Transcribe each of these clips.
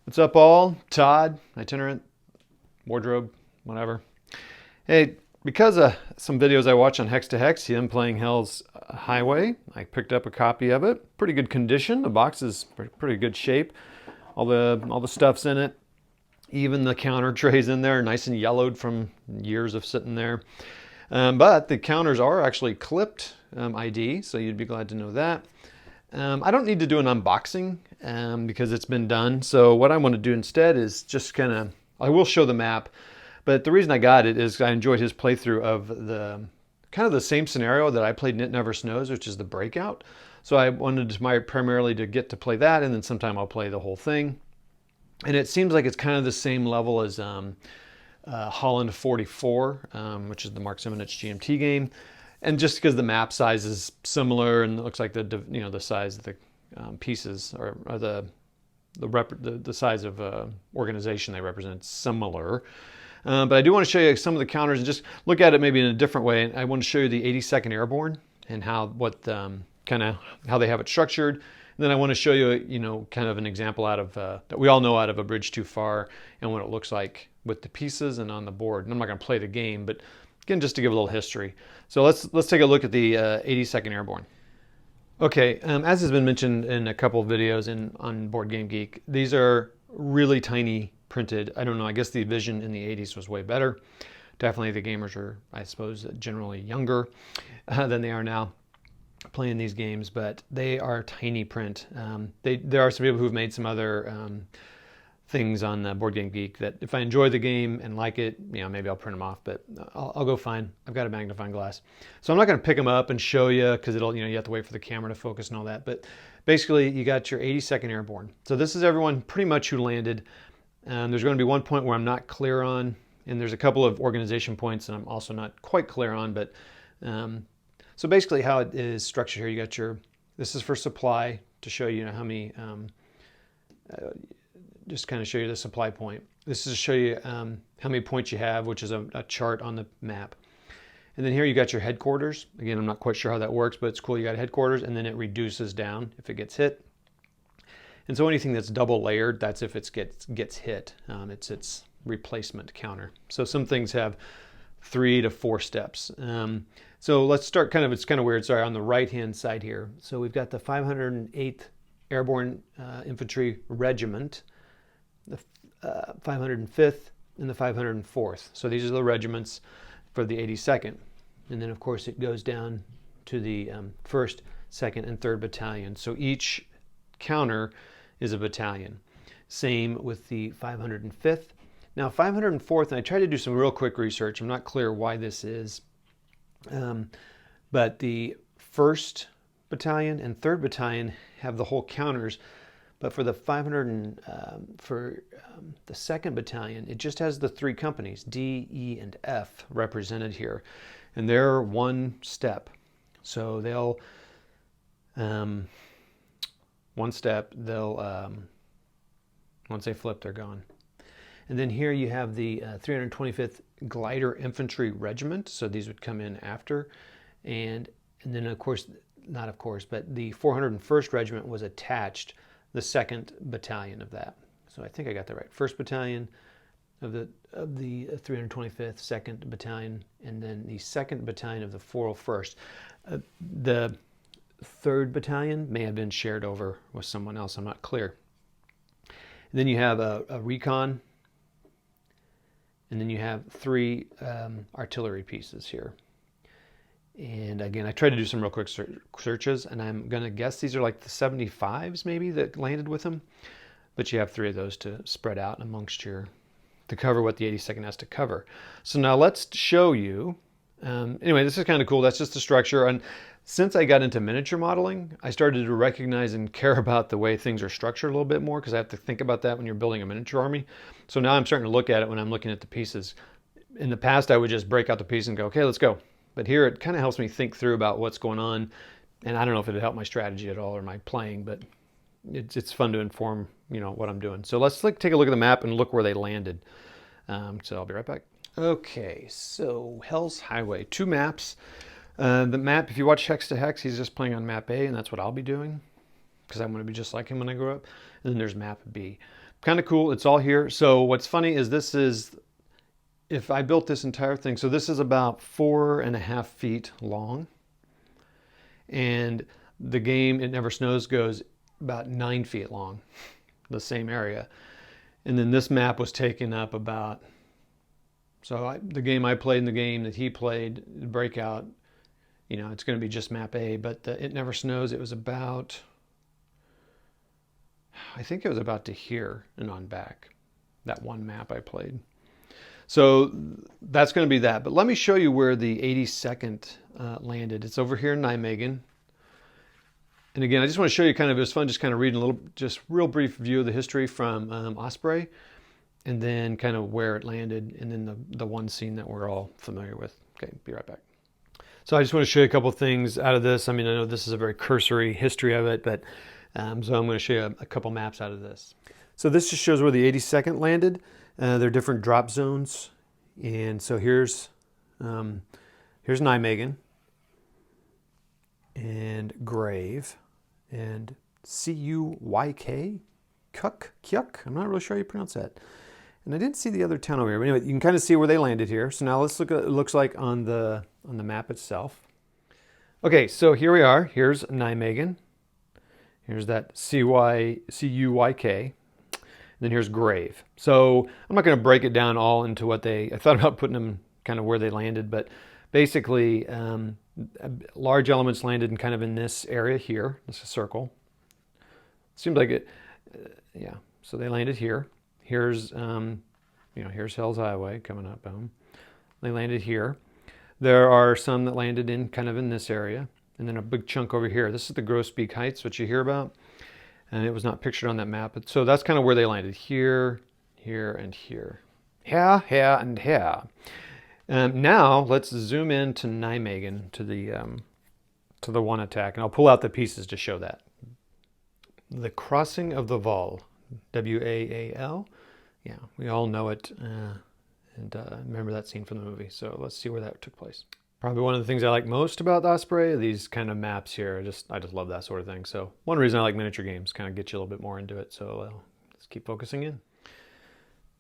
What's up, all? Todd, itinerant, wardrobe, whatever. Hey, because of some videos I watched on Hex to Hex, him playing Hell's Highway, I picked up a copy of it. Pretty good condition. The box is pretty good shape. All the stuff's in it. Even the counter tray's in there, nice and yellowed from years of sitting there. But the counters are actually clipped ID, so you'd be glad to know that. I don't need to do an unboxing because it's been done. So what I want to do instead is just I will show the map, but the reason I got it is I enjoyed his playthrough of the kind of the same scenario that I played Knit Never Snows, which is the Breakout. So I wanted primarily to get to play that, and then sometime I'll play the whole thing. And it seems like it's kind of the same level as Holland 44, which is the Mark Simonich GMT game. And just because the map size is similar and it looks like the size of the pieces or the size of organization they represent similar. But I do want to show you some of the counters and just look at it maybe in a different way. And I want to show you the 82nd Airborne and how they have it structured. And then I want to show you, kind of an example out of that we all know out of A Bridge Too Far and what it looks like with the pieces and on the board. And I'm not going to play the game, but again, just to give a little history. So let's take a look at the 82nd Airborne. Okay, as has been mentioned in a couple of videos on Board Game Geek, these are really tiny printed. I don't know, I guess the vision in the 80s was way better. Definitely the gamers are, I suppose, generally younger than they are now playing these games, but they are tiny print. There are some people who've made some other things on the Board Game Geek that if I enjoy the game and like it, maybe I'll print them off, but I'll go fine. I've got a magnifying glass. So I'm not going to pick them up and show you because you have to wait for the camera to focus and all that. But basically you got your 82nd Airborne. So this is everyone pretty much who landed. There's going to be one point where I'm not clear on, and there's a couple of organization points that I'm also not quite clear on, but so basically how it is structured here, you got this is for supply to show you how many, just kind of show you the supply point. This is to show you how many points you have, which is a chart on the map. And then here you got your headquarters. Again, I'm not quite sure how that works, but it's cool. You got headquarters, and then it reduces down if it gets hit. And so anything that's double layered, that's if it gets hit. It's its replacement counter. So some things have 3 to 4 steps. So let's start it's kind of weird, sorry, on the right-hand side here. So we've got the 508th Airborne Infantry Regiment, the 505th, and the 504th. So these are the regiments for the 82nd. And then, of course, it goes down to the 1st, 2nd, and 3rd Battalion. So each counter is a battalion. Same with the 505th. Now, 504th, and I tried to do some real quick research. I'm not clear why this is. But the 1st Battalion and 3rd Battalion have the whole counters. But for the the 2nd Battalion, it just has the 3 companies, D, E, and F, represented here. And they're one step. So they'll, one step, once they flip, they're gone. And then here you have the 325th Glider Infantry Regiment. So these would come in after. And then, but the 401st Regiment was attached the 2nd Battalion of that. So I think I got that right. 1st Battalion of the 325th, 2nd Battalion, and then the 2nd Battalion of the 401st. The 3rd Battalion may have been shared over with someone else. I'm not clear. And then you have a recon, and then you have 3 artillery pieces here. And again, I tried to do some real quick searches, and I'm going to guess these are like the 75s maybe that landed with them. But you have 3 of those to spread out amongst to cover what the 82nd has to cover. So now let's show you. Anyway, this is kind of cool. That's just the structure. And since I got into miniature modeling, I started to recognize and care about the way things are structured a little bit more because I have to think about that when you're building a miniature army. So now I'm starting to look at it when I'm looking at the pieces. In the past, I would just break out the piece and go, okay, let's go. But here it kind of helps me think through about what's going on. And I don't know if it'd help my strategy at all or my playing, but it's fun to inform, what I'm doing. So let's take a look at the map and look where they landed. So I'll be right back. Okay, so Hell's Highway, 2 maps. The map, if you watch Hex to Hex, he's just playing on map A, and that's what I'll be doing because I want to be just like him when I grow up. And then there's map B. kind of cool. It's all here. So what's funny is this is, if I built this entire thing, so this is about 4.5 feet long. And the game, It Never Snows, goes about 9 feet long, the same area. And then this map was taken up about, the game I played and the game that he played, Breakout, it's going to be just map A, but the It Never Snows, it was about, I think it was about to here and on back, that one map I played. So that's going to be that. But let me show you where the 82nd landed. It's over here in Nijmegen. And again, I just want to show you kind of, it was fun just kind of reading a little, just real brief view of the history from Osprey, and then kind of where it landed, and then the one scene that we're all familiar with. Okay, be right back. So I just want to show you a couple things out of this. I mean, I know this is a very cursory history of it, but so I'm going to show you a couple maps out of this. So this just shows where the 82nd landed. There are different drop zones. And so here's Nijmegen and Grave and Cuyk, Kuk. I'm not really sure how you pronounce that. And I didn't see the other town over here. But anyway, you can kind of see where they landed here. So now let's look at what it looks like on the map itself. Okay, so here we are. Here's Nijmegen. Here's that Cuyk. Then here's Grave. So I'm not going to break it down all into what I thought about putting them kind of where they landed, but basically large elements landed in kind of in this area here. This is a circle. Seems like it, yeah. So they landed here. Here's, here's Hell's Highway coming up. Boom. They landed here. There are some that landed in kind of in this area, and then a big chunk over here. This is the Grosbeek Heights, what you hear about. And it was not pictured on that map. But so that's kind of where they landed. Here, here, and here. Here, and here. Now let's zoom in to Nijmegen, to the one attack. And I'll pull out the pieces to show that. The Crossing of the Waal. W-A-A-L. Yeah, we all know it. And remember that scene from the movie. So let's see where that took place. Probably one of the things I like most about the Osprey are these kind of maps here. I just love that sort of thing. So one reason I like miniature games, kind of get you a little bit more into it. So let's keep focusing in.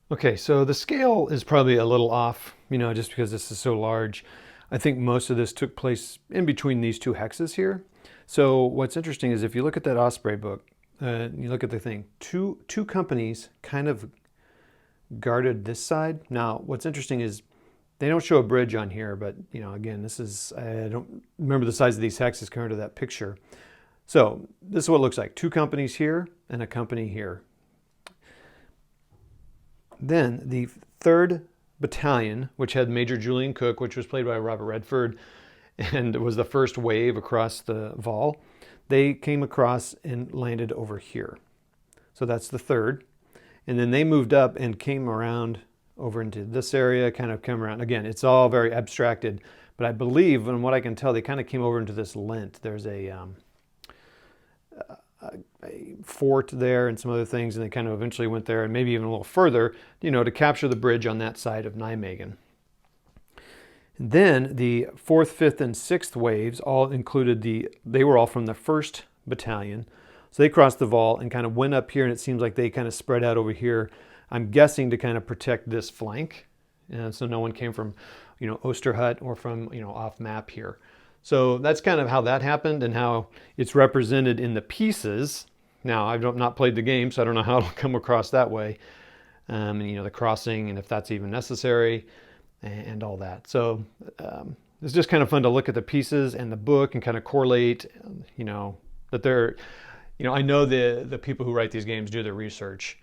Okay, so the scale is probably a little off, just because this is so large. I think most of this took place in between these two hexes here. So what's interesting is if you look at that Osprey book, you look at the thing, two companies kind of guarded this side. Now, what's interesting is they don't show a bridge on here, but again, I don't remember the size of these hexes compared to that picture. So this is what it looks like. Two companies here and a company here. Then the 3rd Battalion, which had Major Julian Cook, which was played by Robert Redford, and it was the first wave across the Waal, they came across and landed over here. So that's the 3rd. And then they moved up and came around over into this area, kind of come around. Again, it's all very abstracted, but I believe, and what I can tell, they kind of came over into this lint. There's a fort there and some other things, and they kind of eventually went there and maybe even a little further, to capture the bridge on that side of Nijmegen. And then the 4th, 5th, and 6th waves all included they were all from the 1st Battalion. So they crossed the Waal and kind of went up here, and it seems like they kind of spread out over here, I'm guessing to kind of protect this flank. And so no one came from, Osterhut or from, off map here. So that's kind of how that happened and how it's represented in the pieces. Now, I've not played the game, so I don't know how it'll come across that way. And, the crossing and if that's even necessary and all that. So it's just kind of fun to look at the pieces and the book and kind of correlate, that they're, I know the people who write these games do their research.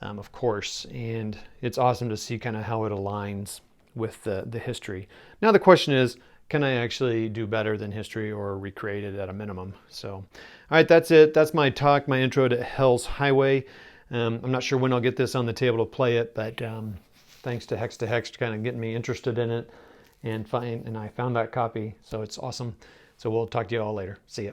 Of course, and it's awesome to see kind of how it aligns with the history. Now the question is, can I actually do better than history or recreate it at a minimum? So, all right, that's it. That's my talk, my intro to Hell's Highway. I'm not sure when I'll get this on the table to play it, but thanks to Hex to kind of getting me interested in it, and I found that copy, so it's awesome. So we'll talk to you all later. See ya.